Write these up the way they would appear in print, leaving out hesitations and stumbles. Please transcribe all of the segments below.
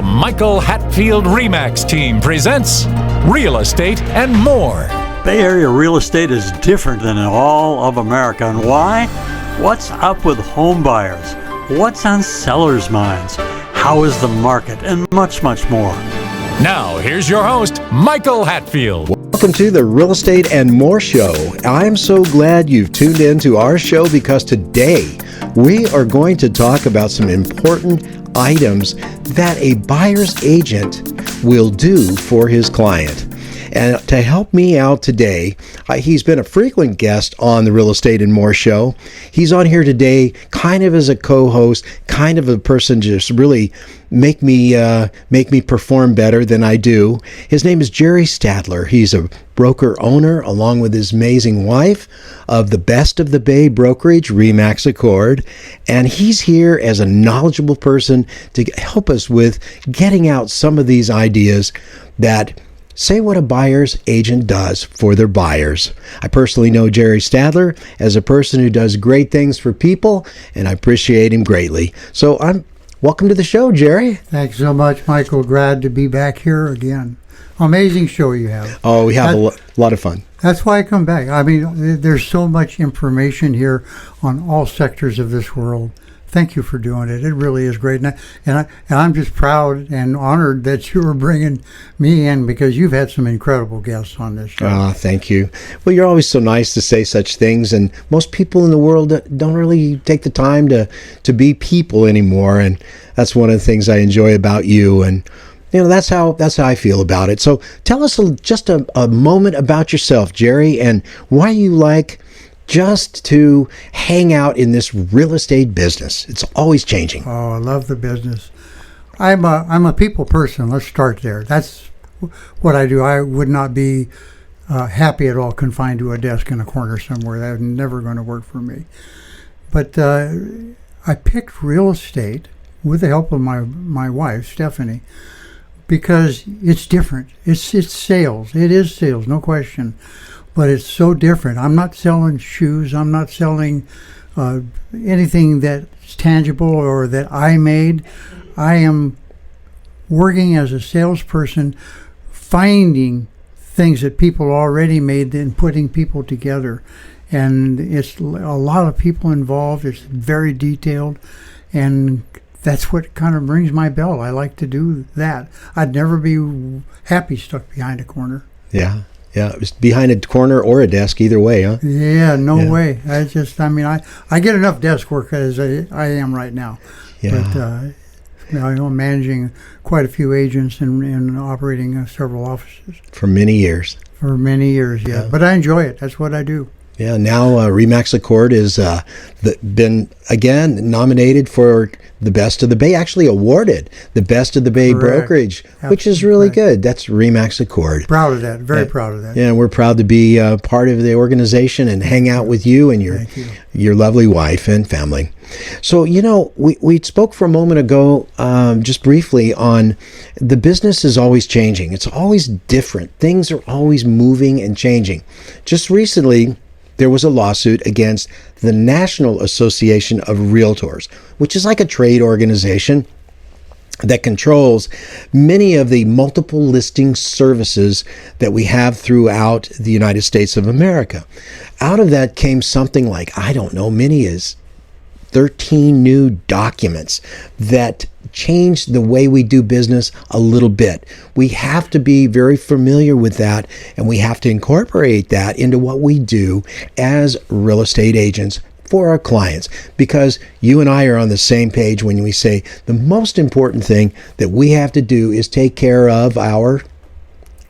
The Michael Hatfield RE/MAX team presents Real Estate and More. Bay Area real estate is different than in all of America. And why? What's up with home buyers? What's on sellers' minds? How is the market? And much, much more. Now, here's your host, Michael Hatfield. Welcome to the Real Estate and More Show. I'm so glad you've tuned in to our show because today we are going to talk about some important items that a buyer's agent will do for his client. And to help me out today, he's been a frequent guest on the Real Estate and More Show. He's on here today kind of as a co-host, kind of a person to just really make me perform better than I do. His name is Jerry Stadtler. He's a broker owner, along with his amazing wife, of the Best of the Bay brokerage, RE/MAX Accord. And he's here as a knowledgeable person to help us with getting out some of these ideas that say what a buyer's agent does for their buyers. I personally know Jerry Stadtler as a person who does great things for people, and I appreciate him greatly. So welcome to the show, Jerry. Thanks so much, Michael. Glad to be back here again. Amazing show you have. Oh, we have a lot of fun. That's why I come back. I mean, there's so much information here on all sectors of this world. Thank you for doing it. It really is great. And I'm just proud and honored that you were bringing me in because you've had some incredible guests on this show. Oh, thank you. Well, you're always so nice to say such things. And most people in the world don't really take the time to be people anymore. And that's one of the things I enjoy about you. And, you know, that's how I feel about it. So tell us just a moment about yourself, Jerry, and why you like just to hang out in this real estate business. It's always changing. Oh, I love the business. I'm a people person. Let's start there. That's what I do. I would not be happy at all confined to a desk in a corner somewhere. That was never going to work for me. But I picked real estate with the help of my wife, Stephanie, because it's different. It's sales. It is sales, no question. But it's so different. I'm not selling shoes. I'm not selling anything that's tangible or that I made. I am working as a salesperson, finding things that people already made and putting people together. And it's a lot of people involved. It's very detailed. And that's what kind of rings my bell. I like to do that. I'd never be happy stuck behind a corner. Yeah. Yeah, it was behind a corner or a desk, either way, huh? Yeah, no way. I get enough desk work as I am right now. Yeah. But, I'm managing quite a few agents and operating several offices. For many years. For many years, yeah. But I enjoy it. That's what I do. Yeah, now RE/MAX Accord has been, again, nominated for the Best of the Bay, actually awarded the Best of the Bay brokerage, which is really good. That's RE/MAX Accord. Proud of that, very proud of that. Yeah, and we're proud to be part of the organization and hang out with you and your lovely wife and family. So, we spoke for a moment ago, just briefly, on the business is always changing. It's always different. Things are always moving and changing. Just recently, there was a lawsuit against the National Association of Realtors, which is like a trade organization that controls many of the multiple listing services that we have throughout the United States of America. Out of that came something like, many as 13 new documents that change the way we do business a little bit. We have to be very familiar with that, and we have to incorporate that into what we do as real estate agents for our clients, because you and I are on the same page when we say the most important thing that we have to do is take care of our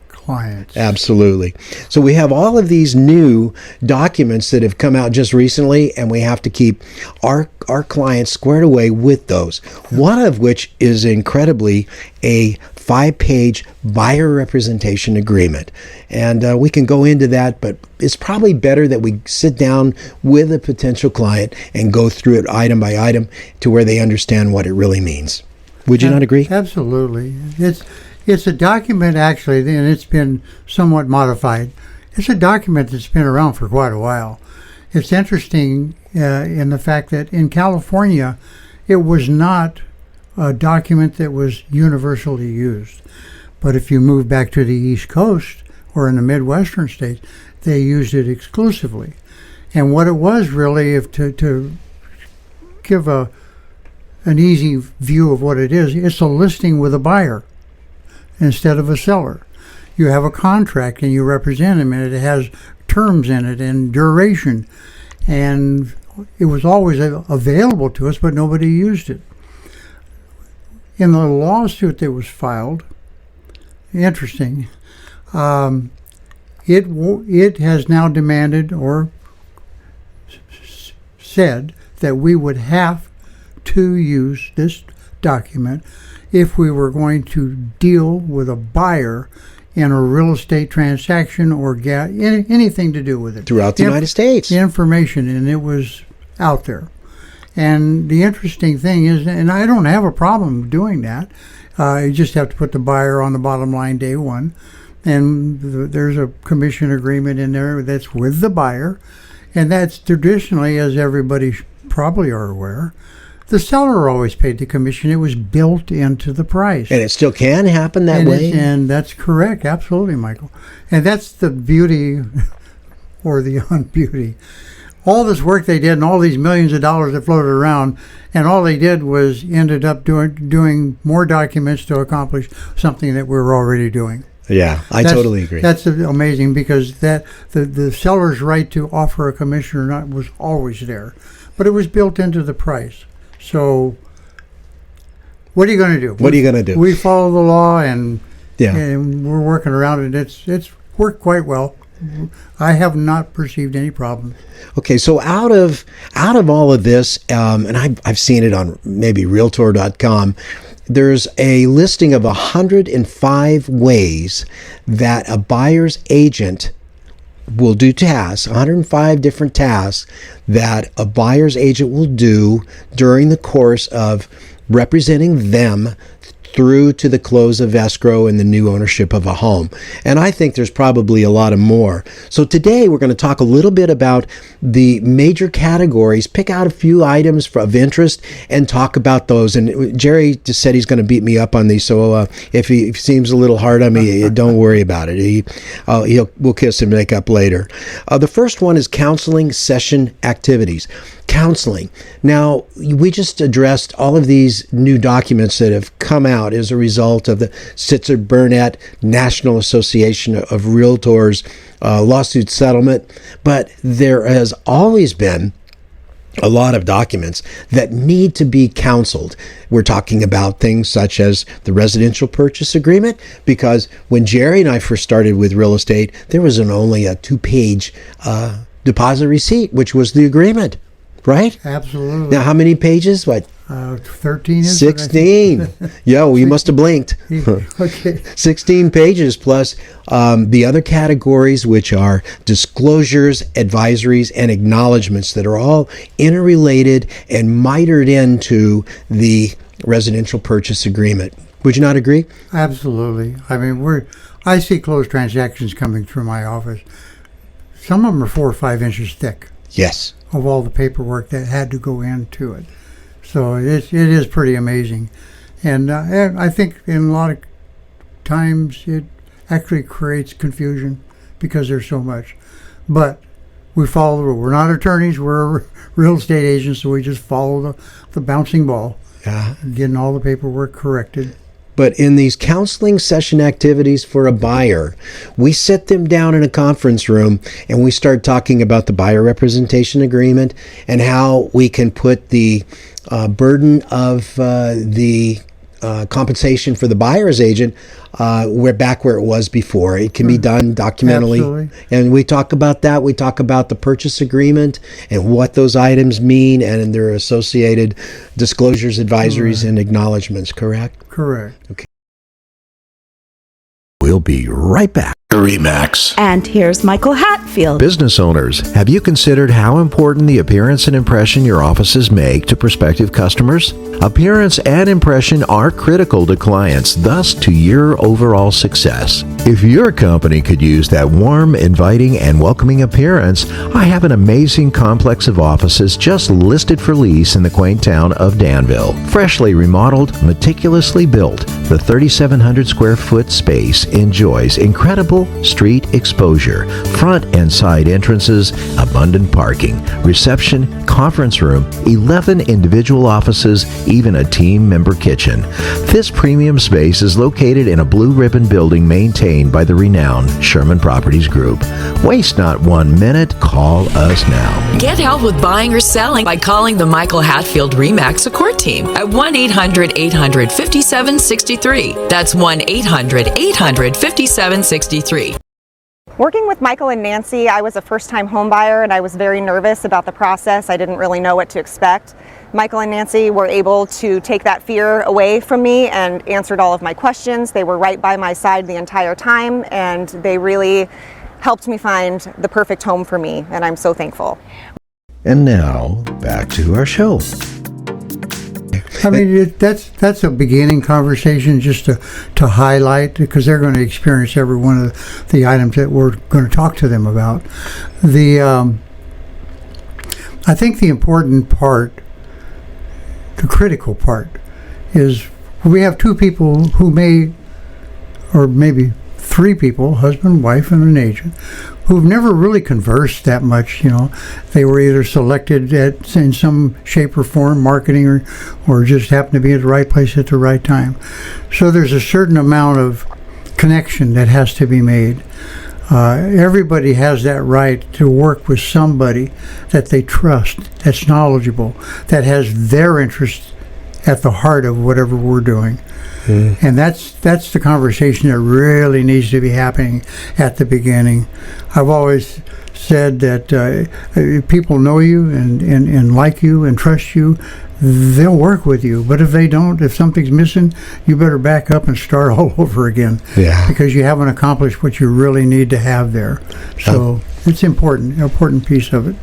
clients. Absolutely. So we have all of these new documents that have come out just recently, and we have to keep our clients squared away with those. One of which is incredibly a 5-page buyer representation agreement. And we can go into that, but it's probably better that we sit down with a potential client and go through it item by item to where they understand what it really means. Would you not agree? Absolutely. It's a document, actually, and it's been somewhat modified. It's a document that's been around for quite a while. It's interesting in the fact that in California, it was not a document that was universally used. But if you move back to the East Coast or in the Midwestern states, they used it exclusively. And what it was really, if to give an easy view of what it is, it's a listing with a buyer instead of a seller. You have a contract and you represent him, and it has terms in it and duration. And it was always available to us, but nobody used it. In the lawsuit that was filed, interesting, it has now demanded or said that we would have to use this document if we were going to deal with a buyer in a real estate transaction or anything to do with it. Throughout the United States. The information, and it was out there. And the interesting thing is, and I don't have a problem doing that, you just have to put the buyer on the bottom line day one. And there's a commission agreement in there that's with the buyer. And that's traditionally, as everybody probably are aware, the seller always paid the commission. It was built into the price. And it still can happen that way? And that's correct. Absolutely, Michael. And that's the beauty or the unbeauty. All this work they did and all these millions of dollars that floated around, and all they did was ended up doing more documents to accomplish something that we were already doing. Yeah, I totally agree. That's amazing, because that the seller's right to offer a commission or not was always there, but it was built into the price. So what are you going to do? What are you going to do? We follow the law, and we're working around it. It's worked quite well. I have not perceived any problem. Okay, so out of all of this, and I've seen it on maybe Realtor.com, there's a listing of 105 ways that a buyer's agent will do tasks, 105 different tasks that a buyer's agent will do during the course of representing them through to the close of escrow and the new ownership of a home. And I think there's probably a lot of more. So today we're going to talk a little bit about the major categories, pick out a few items of interest and talk about those. And Jerry just said he's going to beat me up on these, so if he seems a little hard on me, don't worry about it. We'll kiss and make up later. The first one is counseling session activities. Counseling. Now, we just addressed all of these new documents that have come out as a result of the Sitzer-Burnett National Association of Realtors lawsuit settlement, but there has always been a lot of documents that need to be counseled. We're talking about things such as the residential purchase agreement, because when Jerry and I first started with real estate, there was only a 2-page deposit receipt, which was the agreement. Right? Absolutely. Now, how many pages? What? 13 is 16. Yeah, well, you must have blinked. Okay. 16 pages plus the other categories, which are disclosures, advisories, and acknowledgments that are all interrelated and mitered into the residential purchase agreement. Would you not agree? Absolutely. I mean, I see closed transactions coming through my office. Some of them are 4 or 5 inches thick. Yes. Of all the paperwork that had to go into it. So it is pretty amazing. And I think in a lot of times it actually creates confusion because there's so much. But we follow the rule. We're not attorneys, we're real estate agents, so we just follow the bouncing ball. Yeah. Getting all the paperwork corrected. But in these counseling session activities for a buyer, we sit them down in a conference room and we start talking about the buyer representation agreement and how we can put the burden of the compensation for the buyer's agent we're back where it was before. It can be done documentally. Absolutely. And we talk about that. We talk about the purchase agreement and what those items mean and their associated disclosures, advisories, and acknowledgments, correct? Correct. Okay. We'll be right back. RE/MAX. And here's Michael Hatfield. Business owners, have you considered how important the appearance and impression your offices make to prospective customers? Appearance and impression are critical to clients, thus to your overall success. If your company could use that warm, inviting, and welcoming appearance, I have an amazing complex of offices just listed for lease in the quaint town of Danville. Freshly remodeled, meticulously built, the 3,700 square foot space enjoys incredible street exposure, front and side entrances, abundant parking, reception, conference room, 11 individual offices, even a team member kitchen. This premium space is located in a blue ribbon building maintained by the renowned Sherman Properties Group. Waste not 1 minute. Call us now. Get help with buying or selling by calling the Michael Hatfield RE/MAX Support Team at 1-800-800-5763. That's 1-800-800-5763. Working with Michael and Nancy, I was a first-time home buyer and I was very nervous about the process. I didn't really know what to expect. Michael and Nancy were able to take that fear away from me and answered all of my questions. They were right by my side the entire time, and they really helped me find the perfect home for me, and I'm so thankful. And now, back to our show. I mean, that's a beginning conversation just to highlight, because they're going to experience every one of the items that we're going to talk to them about. I think the important part, the critical part, is we have two people who may, or maybe three people, husband, wife, and an agent, who've never really conversed that much. They were either selected in some shape or form, marketing, or just happened to be at the right place at the right time. So there's a certain amount of connection that has to be made. Everybody has that right to work with somebody that they trust, that's knowledgeable, that has their interest at the heart of whatever we're doing. And that's the conversation that really needs to be happening at the beginning. I've always said that if people know you and like you and trust you, they'll work with you. But if they don't, if something's missing, you better back up and start all over again. Yeah. Because you haven't accomplished what you really need to have there. So it's an important piece of it.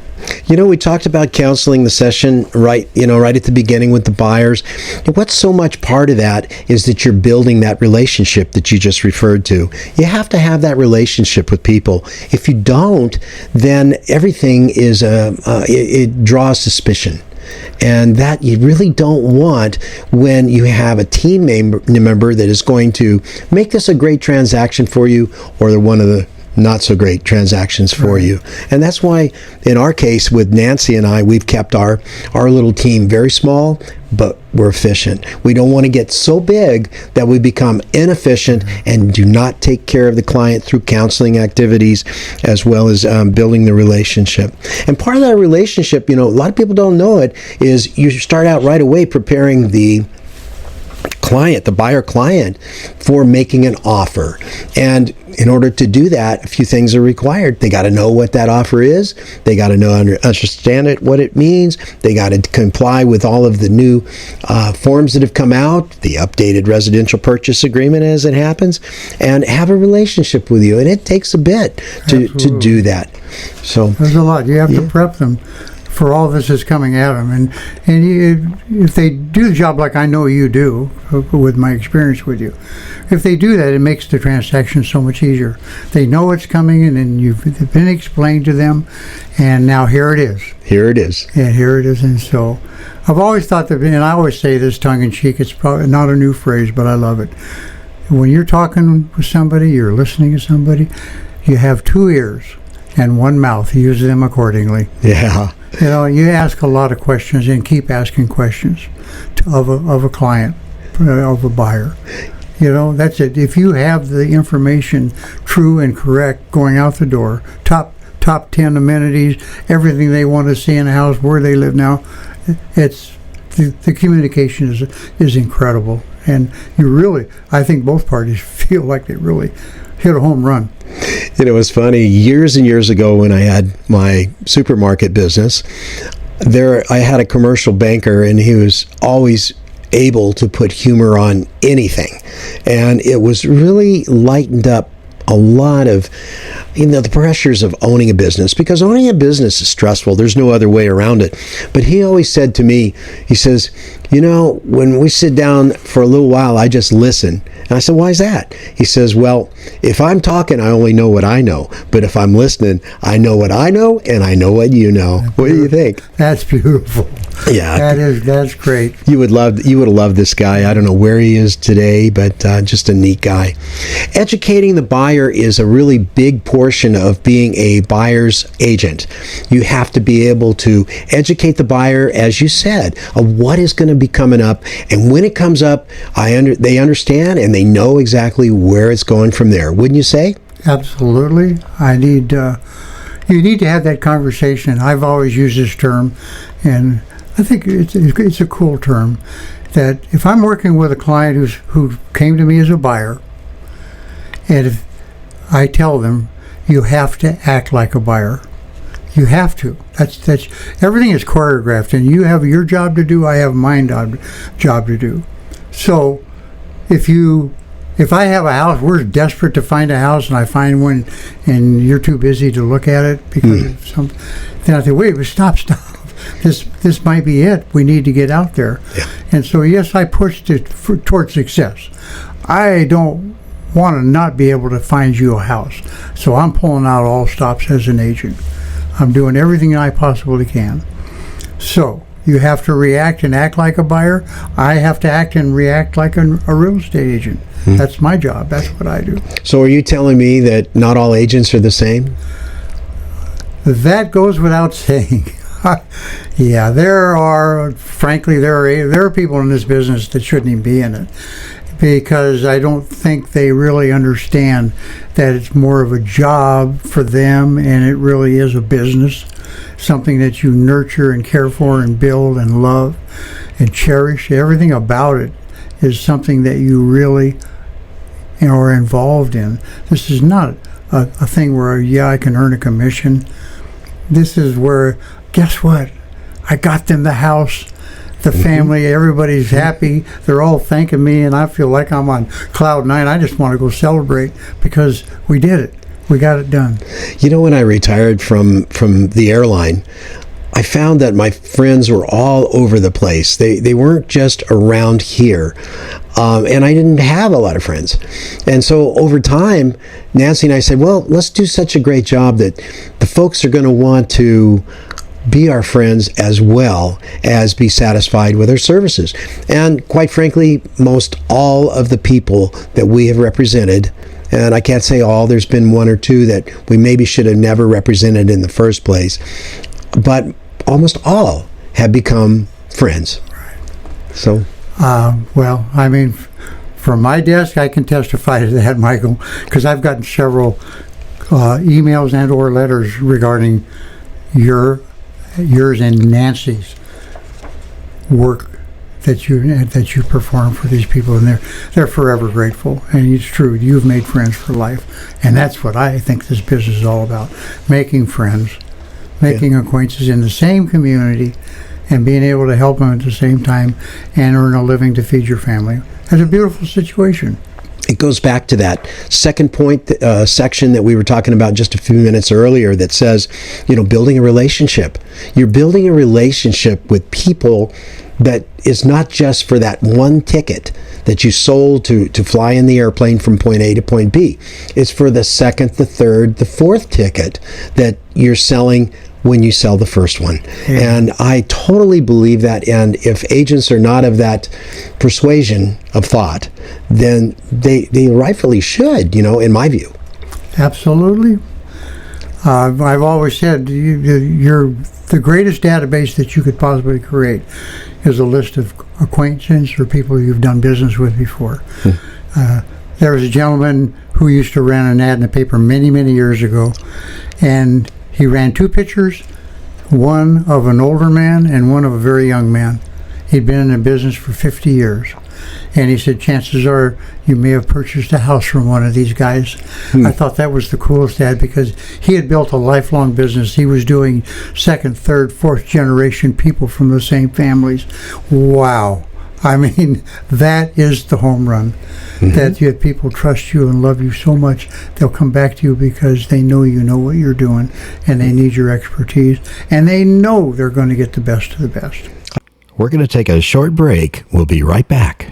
We talked about counseling the session right at the beginning with the buyers. What's so much part of that is that you're building that relationship that you just referred to. You have to have that relationship with people. If you don't, then everything is it draws suspicion. And that you really don't want when you have a team member that is going to make this a great transaction for you, or one of the not so great transactions for you. And that's why in our case with Nancy and I, we've kept our little team very small, but we're efficient. We don't want to get so big that we become inefficient and do not take care of the client through counseling activities as well as building the relationship. And part of that relationship, a lot of people don't know it, is you start out right away preparing the client, the buyer client, for making an offer. And in order to do that, a few things are required. They got to know what that offer is. They got to understand it, what it means. They got to comply with all of the new forms that have come out, the updated residential purchase agreement as it happens, and have a relationship with you. And it takes a bit to do that. So there's a lot. You have to prep them for all this is coming at them, and if they do the job like I know you do, with my experience with you, if they do that, it makes the transaction so much easier. They know it's coming, and you've been explained to them, and now here it is. And so I've always thought that, and I always say this tongue-in-cheek, it's probably not a new phrase, but I love it. When you're talking with somebody, you're listening to somebody, you have two ears and one mouth. Use them accordingly. Yeah. You ask a lot of questions and keep asking questions of a client, of a buyer. That's it. If you have the information true and correct going out the door, top 10 amenities, everything they want to see in a house, where they live now, it's the communication is incredible. And I think both parties feel like they really hit a home run. It was funny, years and years ago when I had my supermarket business, I had a commercial banker, and he was always able to put humor on anything. And it was really lightened up a lot of, the pressures of owning a business, because owning a business is stressful. There's no other way around it. But he always said to me, he says, when we sit down for a little while, I just listen. And I said, why is that? He says, well, if I'm talking, I only know what I know. But if I'm listening, I know what I know, and I know what you know. What do you think? That's beautiful. Yeah, that's great. You would have loved this guy. I don't know where he is today, but just a neat guy. Educating the buyer is a really big portion of being a buyer's agent. You have to be able to educate the buyer, as you said, of what is going to be coming up, and when it comes up, they understand and they know exactly where it's going from there. Wouldn't you say? Absolutely. You need to have that conversation. I've always used this term, and I think it's a cool term, that if I'm working with a client who came to me as a buyer, and if I tell them, you have to act like a buyer. You have to. That's everything is choreographed, and you have your job to do. I have my job to do. So, if I have a house, we're desperate to find a house, and I find one, and you're too busy to look at it because of something, then I think, wait, stop. This might be it. We need to get out there. Yeah. And so, yes, I pushed it towards success. I don't want to not be able to find you a house. So I'm pulling out all stops as an agent. I'm doing everything I possibly can. So you have to react and act like a buyer. I have to act and react like a real estate agent. That's my job. That's what I do. So are you telling me that not all agents are the same? That goes without saying. Yeah, there are people in this business that shouldn't even be in it, because I don't think they really understand that it's more of a job for them, and it really is a business, something that you nurture and care for and build and love and cherish. Everything about it is something that you really are involved in. This is not a thing where, I can earn a commission. This is where, guess what? I got them the house. The family, everybody's happy. They're all thanking me, and I feel like I'm on cloud nine. I just want to go celebrate because we did it. We got it done. When I retired from the airline, I found that my friends were all over the place. They weren't just around here. And I didn't have a lot of friends. And so over time, Nancy and I said, well, let's do such a great job that the folks are going to want to be our friends as well as be satisfied with our services. And quite frankly, most all of the people that we have represented, and I can't say all, there's been one or two that we maybe should have never represented in the first place, but almost all have become friends. So, well, I mean, from my desk, I can testify to that, Michael, because I've gotten several emails and or letters regarding yours and Nancy's work that you perform for these people, and they're forever grateful. And it's true, you've made friends for life, and that's what I think this business is all about: making friends, making acquaintances in the same community, and being able to help them at the same time and earn a living to feed your family. That's a beautiful situation. It goes back to that second point section that we were talking about just a few minutes earlier that says, building a relationship. You're building a relationship with people that is not just for that one ticket that you sold to fly in the airplane from point A to point B. It's for the second, the third, the fourth ticket that you're selling when you sell the first one. And I totally believe that. And if agents are not of that persuasion of thought, then they rightfully should, in my view. Absolutely. I've always said you're the greatest database that you could possibly create is a list of acquaintances or people you've done business with before. There was a gentleman who used to run an ad in the paper many, many years ago, and he ran two pictures, one of an older man and one of a very young man. He'd been in the business for 50 years. And he said, chances are you may have purchased a house from one of these guys. I thought that was the coolest ad because he had built a lifelong business. He was doing second, third, fourth generation people from the same families. Wow. I mean, that is the home run. That you have people trust you and love you so much, they'll come back to you because they know you know what you're doing and they need your expertise and they know they're going to get the best of the best. We're going to take a short break. We'll be right back.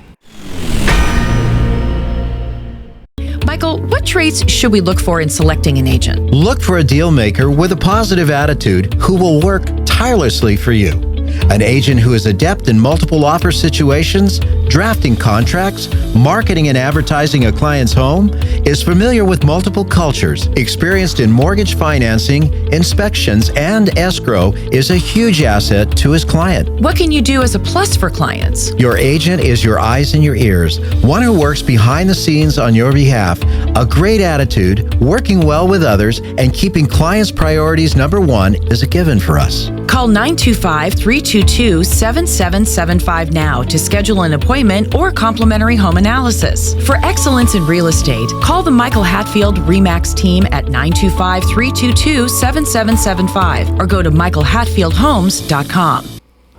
Michael, what traits should we look for in selecting an agent? Look for a deal maker with a positive attitude who will work tirelessly for you. An agent who is adept in multiple offer situations, drafting contracts, marketing and advertising a client's home, is familiar with multiple cultures, experienced in mortgage financing, inspections, and escrow, is a huge asset to his client. What can you do as a plus for clients? Your agent is your eyes and your ears, one who works behind the scenes on your behalf, a great attitude, working well with others, and keeping clients' priorities number one is a given for us. Call 925-322-7775 now to schedule an appointment or complimentary home analysis. For excellence in real estate, call the Michael Hatfield RE/MAX team at 925-322-7775 or go to michaelhatfieldhomes.com.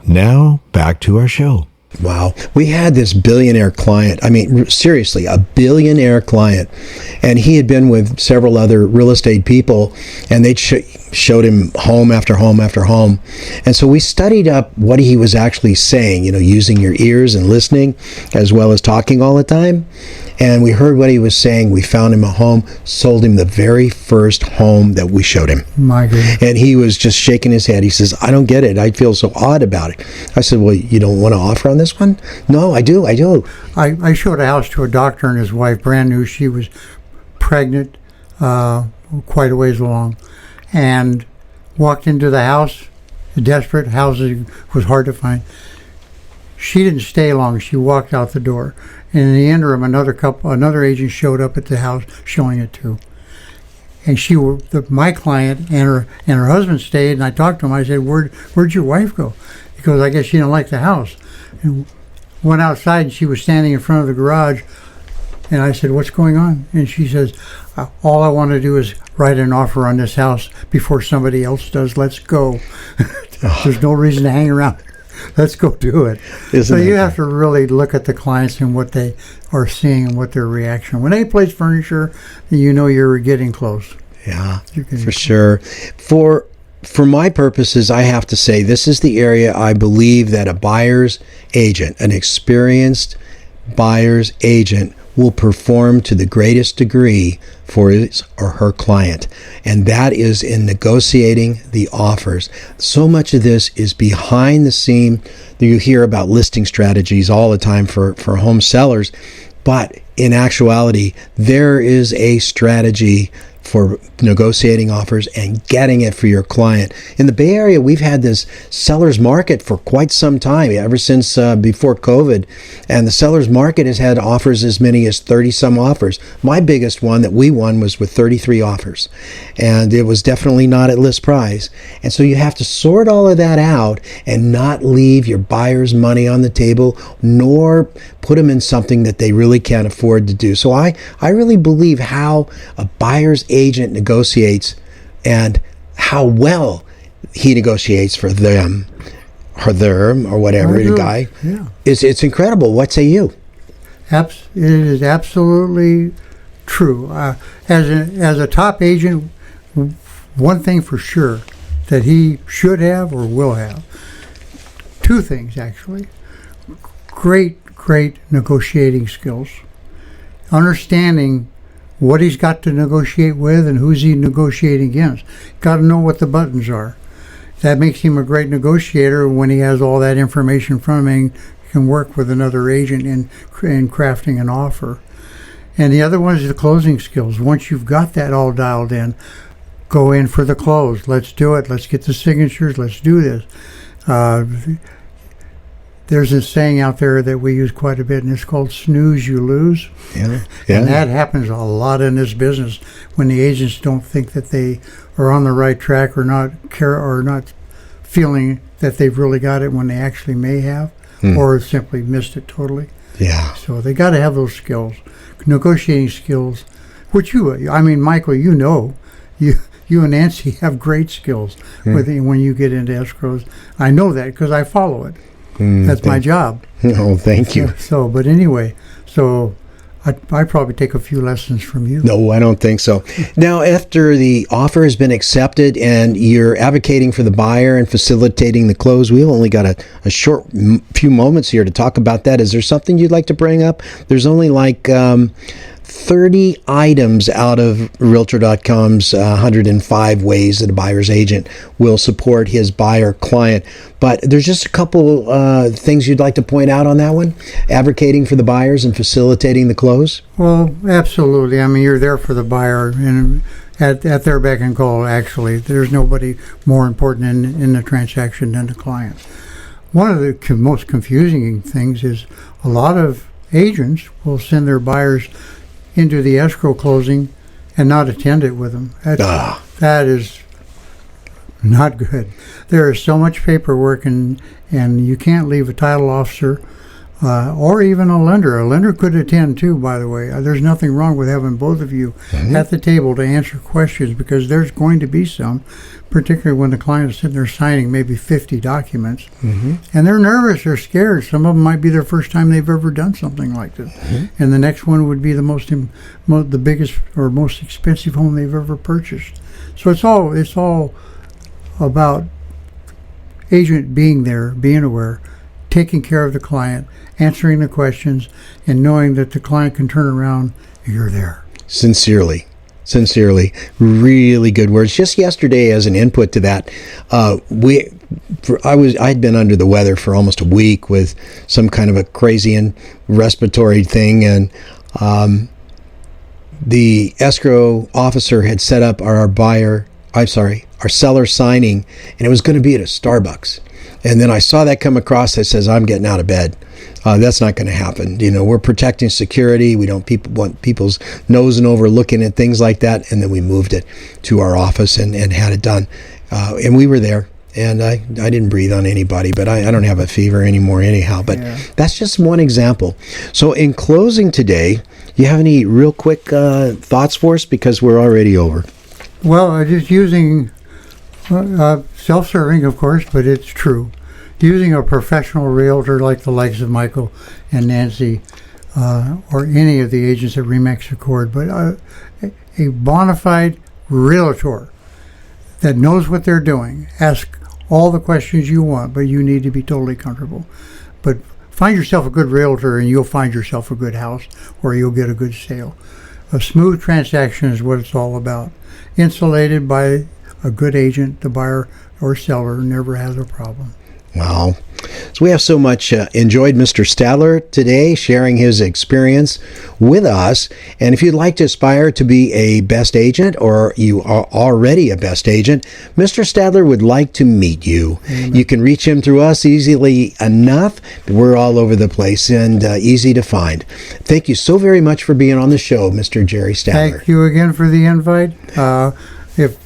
Now, back to our show. Wow. We had this billionaire client. I mean, seriously, a billionaire client. And he had been with several other real estate people, and they showed him home after home after home. And so we studied up what he was actually saying, using your ears and listening, as well as talking all the time. And we heard what he was saying. We found him a home, sold him the very first home that we showed him. My goodness. And he was just shaking his head. He says, I don't get it. I feel so odd about it. I said, well, you don't want to offer on this one? No, I do. I showed a house to a doctor and his wife, brand new. She was pregnant quite a ways along, and walked into the house, desperate. Housing was hard to find. She didn't stay long. She walked out the door. And in the interim, another agent showed up at the house showing it too. And my client and her husband stayed, and I talked to him. I said, where'd your wife go? He goes, I guess she didn't like the house. And went outside, and she was standing in front of the garage. And I said, what's going on? And she says, all I want to do is write an offer on this house before somebody else does. Let's go. There's no reason to hang around. Let's go do it. So you have to really look at the clients and what they are seeing and what their reaction. When they place furniture, you know you're getting close. Yeah, for sure. For my purposes, I have to say this is the area I believe that a buyer's agent, an experienced buyer's agent, will perform to the greatest degree for his or her client, and that is in negotiating the offers. So much of this is behind the scene. You hear about listing strategies all the time for home sellers, but in actuality, there is a strategy for negotiating offers and getting it for your client. In the Bay Area, we've had this seller's market for quite some time, ever since before COVID. And the seller's market has had offers as many as 30 some offers. My biggest one that we won was with 33 offers. And it was definitely not at list price. And so you have to sort all of that out and not leave your buyer's money on the table, nor put them in something that they really can't afford to do. So I really believe how a buyer's agent negotiates and how well he negotiates for them or whatever, the guy. Yeah. It's incredible. What say you? It is absolutely true. As a top agent, one thing for sure that he should have or will have, two things actually. Great negotiating skills. Understanding what he's got to negotiate with and who's he negotiating against. Got to know what the buttons are. That makes him a great negotiator when he has all that information from him, can work with another agent in crafting an offer. And the other one is the closing skills. Once you've got that all dialed in, go in for the close. Let's do it. Let's get the signatures. Let's do this. There's a saying out there that we use quite a bit, and it's called snooze, you lose. Yeah. And that happens a lot in this business when the agents don't think that they are on the right track or not feeling that they've really got it when they actually may have, or simply missed it totally. Yeah. So they got to have those skills, negotiating skills, which Michael, you and Nancy have great skills when you get into escrows. I know that because I follow it. That's my job. Oh, thank you. So, but anyway, so I probably take a few lessons from you. No, I don't think so. Now, after the offer has been accepted and you're advocating for the buyer and facilitating the close, we only got a short few moments here to talk about that. Is there something you'd like to bring up? There's only like 30 items out of Realtor.com's 105 ways that a buyer's agent will support his buyer client. But there's just a couple things you'd like to point out on that one? Advocating for the buyers and facilitating the close? Well, absolutely. I mean, you're there for the buyer and at their beck and call, actually. There's nobody more important in the transaction than the client. One of the most confusing things is a lot of agents will send their buyers into the escrow closing and not attend it with them. That is not good. There is so much paperwork, and you can't leave a title officer or even a lender. A lender could attend too, by the way. There's nothing wrong with having both of you at the table to answer questions, because there's going to be some, particularly when the client is sitting there signing maybe 50 documents, and they're nervous or scared. Some of them might be their first time they've ever done something like this, and the next one would be the biggest or most expensive home they've ever purchased. So it's all about agent being there, being aware, taking care of the client, answering the questions, and knowing that the client can turn around and you're there. Sincerely, really good words. Just yesterday, as an input to that, I'd been under the weather for almost a week with some kind of a crazy and respiratory thing, and the escrow officer had set up our seller signing, and it was going to be at a Starbucks. And then I saw that come across that says, I'm getting out of bed. That's not going to happen. You know, we're protecting security. We don't want people's nosing over looking at things like that. And then we moved it to our office and had it done. And we were there. And I didn't breathe on anybody, but I don't have a fever anymore anyhow. But that's just one example. So in closing today, you have any real quick thoughts for us? Because we're already over. Well, just using self-serving, of course, but it's true. Using a professional realtor like the likes of Michael and Nancy, or any of the agents at RE/MAX Accord, but a bona fide realtor that knows what they're doing. Ask all the questions you want, but you need to be totally comfortable. But find yourself a good realtor and you'll find yourself a good house, or you'll get a good sale. A smooth transaction is what it's all about. Insulated by a good agent, the buyer or seller never has a problem. Wow. So we have so much enjoyed Mr. Stadtler today sharing his experience with us. And if you'd like to aspire to be a best agent, or you are already a best agent, Mr. Stadtler would like to meet you. Amen. You can reach him through us easily enough. We're all over the place and easy to find. Thank you so very much for being on the show, Mr. Jerry Stadtler. Thank you again for the invite. If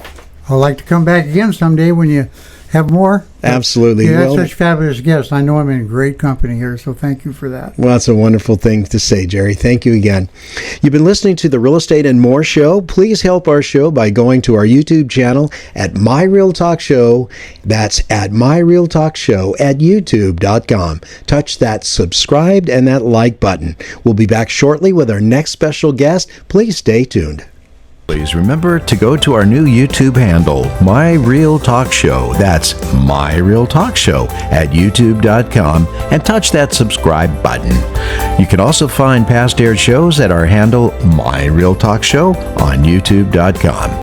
I'd like to come back again someday when you have more. Absolutely. You have such fabulous guests. I know I'm in great company here, so thank you for that. Well, that's a wonderful thing to say, Jerry. Thank you again. You've been listening to the Real Estate and More Show. Please help our show by going to our YouTube channel at My Real Talk Show. That's at My Real Talk Show at YouTube.com. Touch that subscribe and that like button. We'll be back shortly with our next special guest. Please stay tuned. Please remember to go to our new YouTube handle, My Real Talk Show. That's My Real Talk Show at YouTube.com, and touch that subscribe button. You can also find past aired shows at our handle, My Real Talk Show, on YouTube.com.